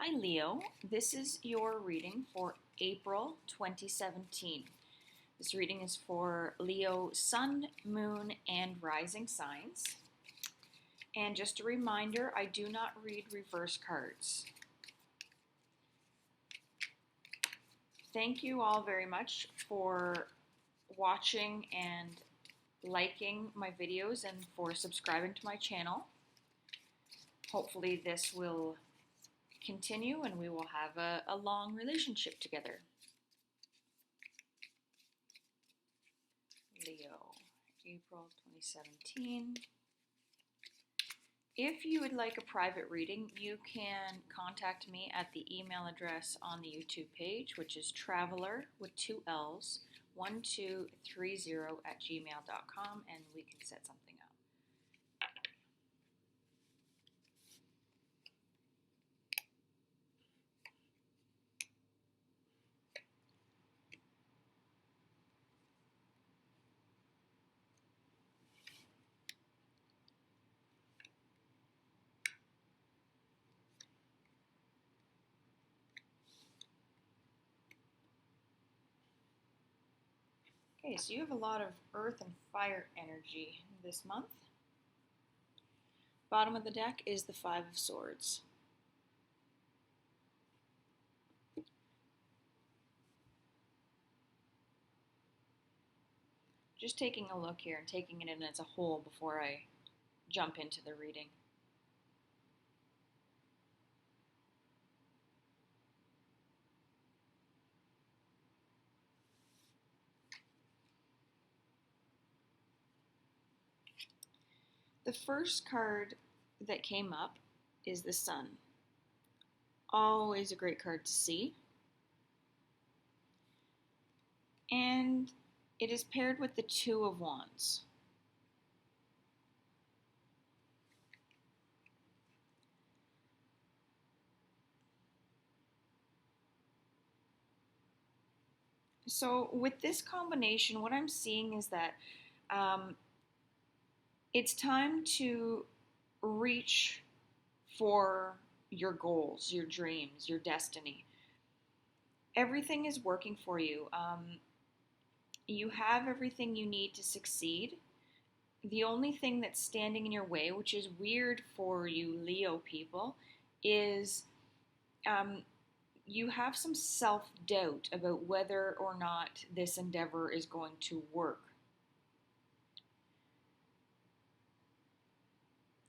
Hi Leo, this is your reading for April 2017. This reading is for Leo Sun, Moon, and Rising signs. And just a reminder, I do not read reverse cards. Thank you all very much for watching and liking my videos and for subscribing to my channel. Hopefully this will continue and we will have a long relationship together. Leo, April 2017. If you would like a private reading, you can contact me at the email address on the YouTube page, which is traveler with 2 L's 1230 @gmail.com, and we can set something up. Okay, so you have a lot of earth and fire energy this month. Bottom of the deck is the 5 of Swords. Just taking a look here and taking it in as a whole before I jump into the reading. The first card that came up is the Sun. Always a great card to see. And it is paired with the 2 of Wands. So with this combination, what I'm seeing is that it's time to reach for your goals, your dreams, your destiny. Everything is working for you. You have everything you need to succeed. The only thing that's standing in your way, which is weird for you Leo people, is you have some self-doubt about whether or not this endeavor is going to work.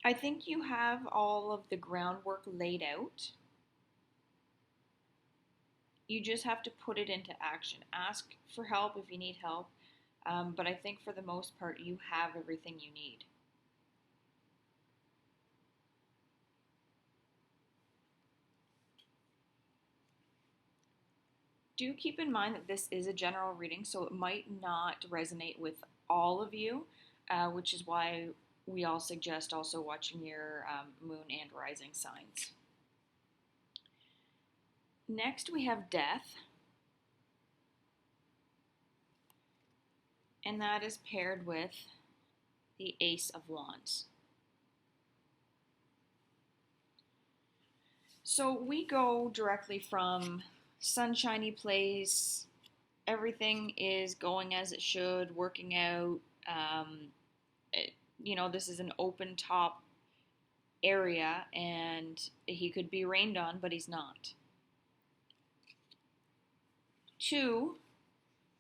I think you have all of the groundwork laid out. You just have to put it into action. Ask for help if you need help, but I think for the most part you have everything you need. Do keep in mind that this is a general reading, so it might not resonate with all of you, which is why we all suggest also watching your moon and rising signs. Next we have Death, and that is paired with the Ace of Wands. So we go directly from sunshiny place, everything is going as it should, working out. This is an open top area and he could be rained on, but he's not. 2,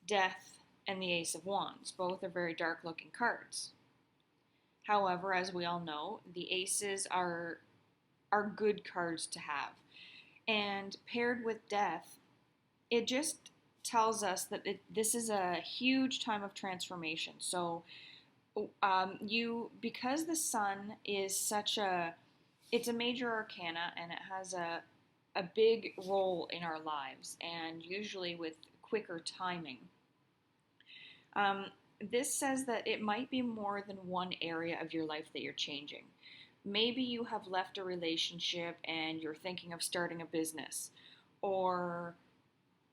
Death and the Ace of Wands. Both are very dark looking cards. However, as we all know, the aces are good cards to have. And paired with Death, it just tells us that this is a huge time of transformation. So because the Sun is it's a major arcana and it has a big role in our lives, and usually with quicker timing. This says that it might be more than one area of your life that you're changing. Maybe you have left a relationship and you're thinking of starting a business, or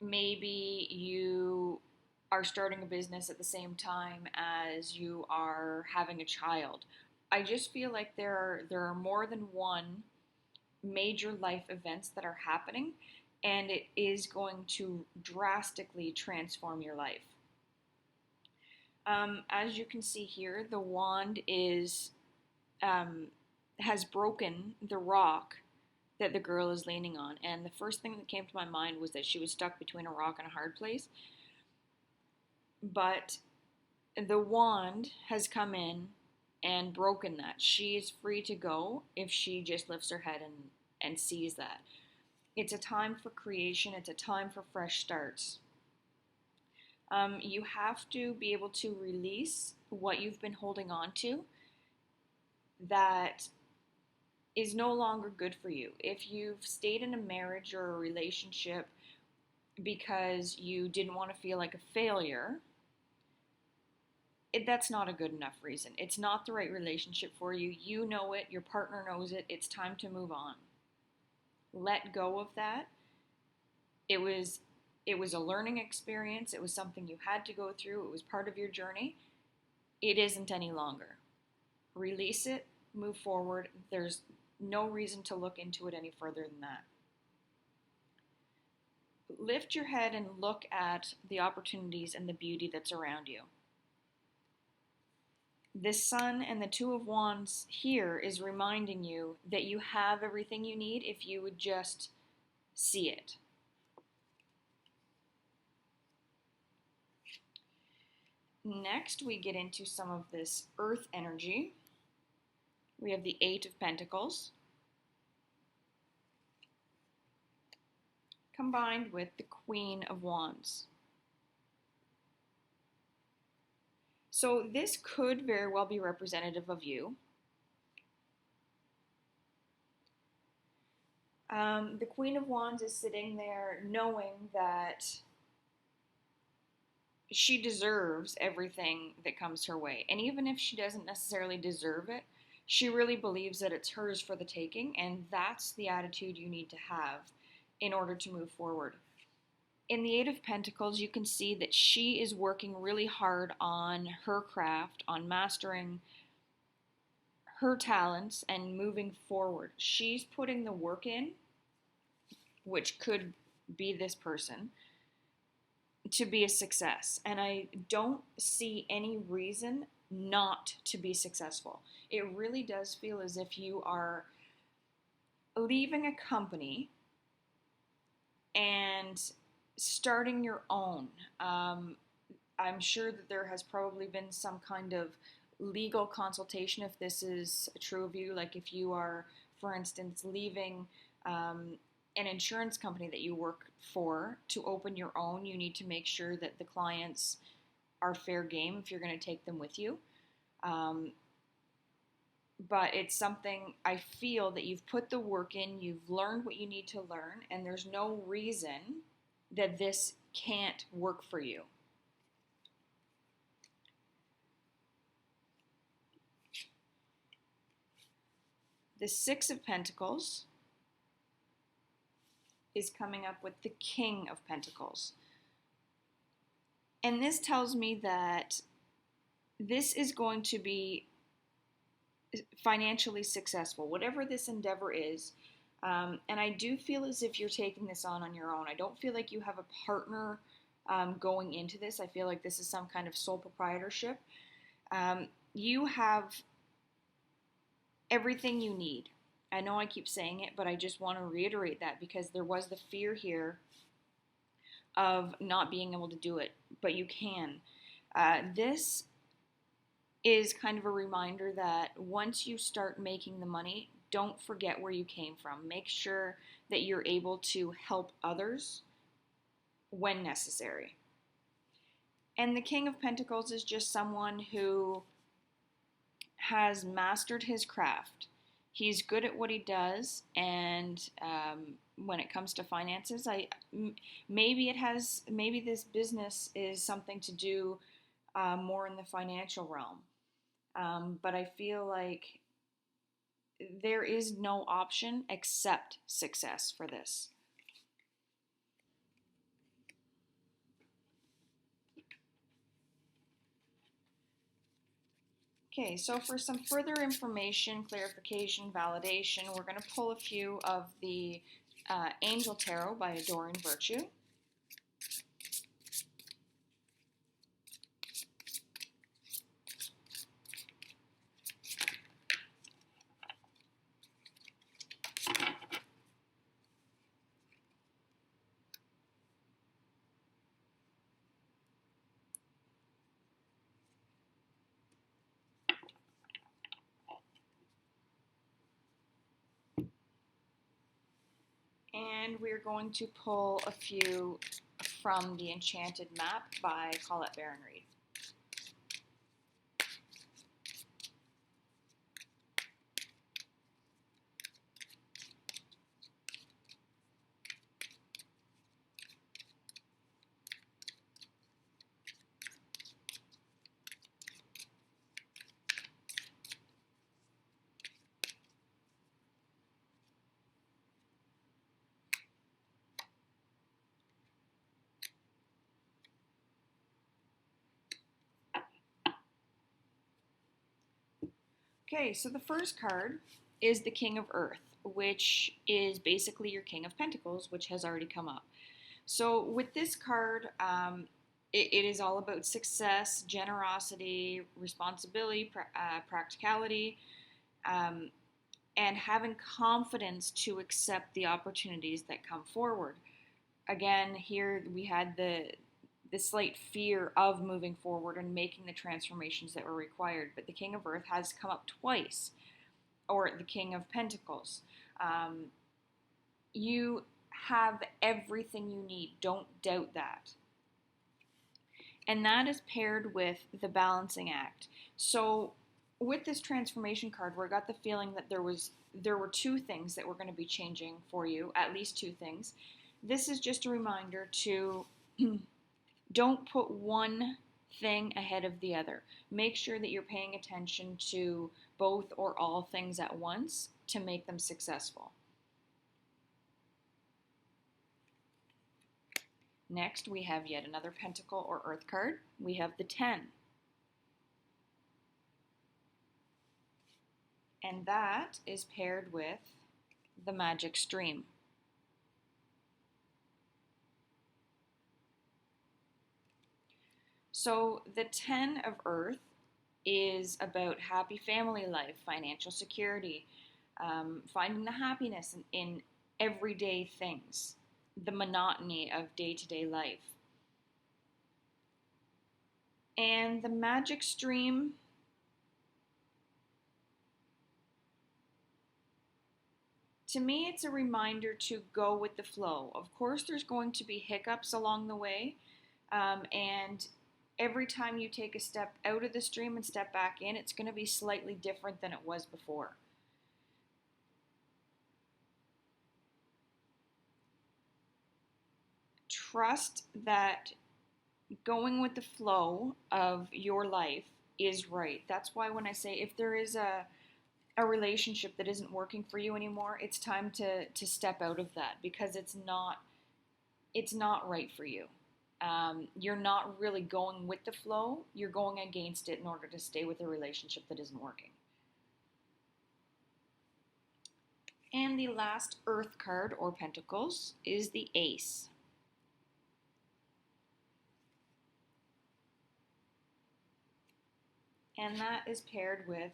maybe you are starting a business at the same time as you are having a child. I just feel like there are more than one major life events that are happening, and it is going to drastically transform your life. As you can see here, the wand is um, has broken the rock that the girl is leaning on, and the first thing that came to my mind was that she was stuck between a rock and a hard place. But the wand has come in and broken that. She is free to go if she just lifts her head and sees that. It's a time for creation, it's a time for fresh starts. You have to be able to release what you've been holding on to that is no longer good for you. If you've stayed in a marriage or a relationship because you didn't want to feel like a failure, that's not a good enough reason. It's not the right relationship for you. You know it, your partner knows it. It's time to move on. Let go of that. It was a learning experience. It was something you had to go through. It was part of your journey. It isn't any longer. Release it, move forward. There's no reason to look into it any further than that. Lift your head and look at the opportunities and the beauty that's around you. The Sun and the Two of Wands here is reminding you that you have everything you need if you would just see it. Next, we get into some of this earth energy. We have the Eight of Pentacles combined with the Queen of Wands. So this could very well be representative of you. The Queen of Wands is sitting there knowing that she deserves everything that comes her way. And even if she doesn't necessarily deserve it, she really believes that it's hers for the taking, and that's the attitude you need to have in order to move forward. In the Eight of Pentacles, you can see that she is working really hard on her craft, on mastering her talents and moving forward. She's putting the work in, which could be this person, to be a success. And I don't see any reason not to be successful. It really does feel as if you are leaving a company and starting your own. I'm sure that there has probably been some kind of legal consultation if this is true of you. Like if you are, for instance, leaving an insurance company that you work for to open your own, you need to make sure that the clients are fair game if you're going to take them with you. But it's something I feel that you've put the work in, you've learned what you need to learn, and there's no reason that this can't work for you. The Six of Pentacles is coming up with the King of Pentacles. And this tells me that this is going to be financially successful, whatever this endeavor is. And I do feel as if you're taking this on your own. I don't feel like you have a partner going into this. I feel like this is some kind of sole proprietorship. You have everything you need. I know I keep saying it, but I just want to reiterate that because there was the fear here of not being able to do it, but you can. This is kind of a reminder that once you start making the money, don't forget where you came from. Make sure that you're able to help others when necessary. And the King of Pentacles is just someone who has mastered his craft. He's good at what he does, and when it comes to finances, maybe this business is something to do more in the financial realm. But I feel like there is no option except success for this. Okay, so for some further information, clarification, validation, we're going to pull a few of the Angel Tarot by Adoring Virtue. And we're going to pull a few from the Enchanted Map by Colette Baron Reid. Okay, so the first card is the King of Earth, which is basically your King of Pentacles, which has already come up. So with this card, it is all about success, generosity, responsibility, practicality, um, and having confidence to accept the opportunities that come forward. Again, here we had the slight fear of moving forward and making the transformations that were required. But the King of Earth has come up twice, or the King of Pentacles. Um, you have everything you need. Don't doubt that. And that is paired with the balancing act. So with this transformation card, where I got the feeling that there were two things that were going to be changing for you, at least two things. This is just a reminder to don't put one thing ahead of the other. Make sure that you're paying attention to both or all things at once to make them successful. Next, we have yet another Pentacle or Earth card. We have the 10. And that is paired with the Magic Stream. So the 10 of Earth is about happy family life, financial security, finding the happiness in everyday things, the monotony of day-to-day life. And the Magic Stream, to me, it's a reminder to go with the flow. Of course, there's going to be hiccups along the way, and every time you take a step out of the stream and step back in, it's going to be slightly different than it was before. Trust that going with the flow of your life is right. That's why when I say if there is a relationship that isn't working for you anymore, it's time to step out of that, because it's not right for you. You're not really going with the flow. You're going against it in order to stay with a relationship that isn't working. And the last Earth card or Pentacles is the Ace. And that is paired with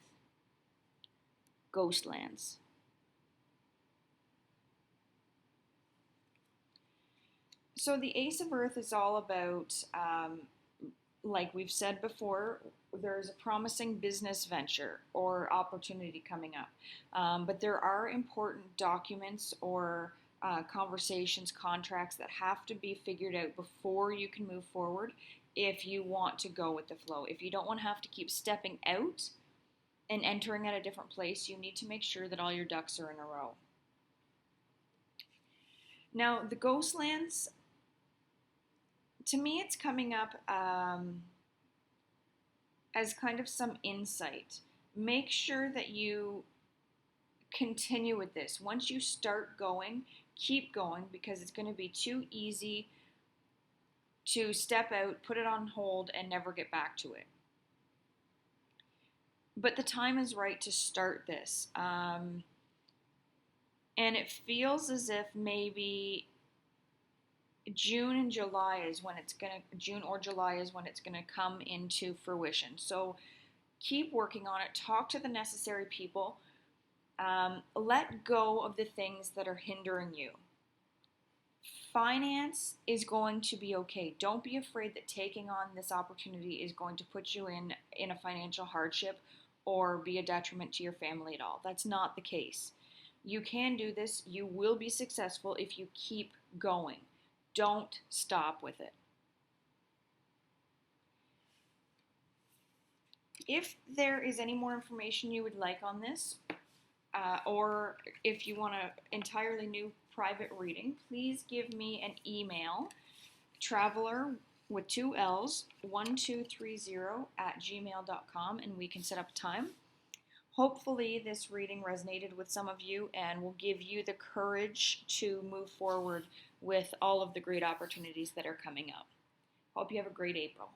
Ghostlands. So the Ace of Earth is all about, like we've said before, there's a promising business venture or opportunity coming up. But there are important documents or conversations, contracts that have to be figured out before you can move forward if you want to go with the flow. If you don't want to have to keep stepping out and entering at a different place, you need to make sure that all your ducks are in a row. Now, the Ghostlands, to me, it's coming up as kind of some insight. Make sure that you continue with this. Once you start going, keep going, because it's going to be too easy to step out, put it on hold, and never get back to it. but the time is right to start this. And it feels as if maybe June or July is when it's gonna come into fruition. So keep working on it. Talk to the necessary people. Let go of the things that are hindering you. Finance is going to be okay. Don't be afraid that taking on this opportunity is going to put you in a financial hardship or be a detriment to your family at all. That's not the case. You can do this. You will be successful if you keep going. Don't stop with it. If there is any more information you would like on this, or if you want an entirely new private reading, please give me an email, traveler with 2 L's, 1230 at gmail.com, and we can set up a time. Hopefully, this reading resonated with some of you and will give you the courage to move forward with all of the great opportunities that are coming up. Hope you have a great April.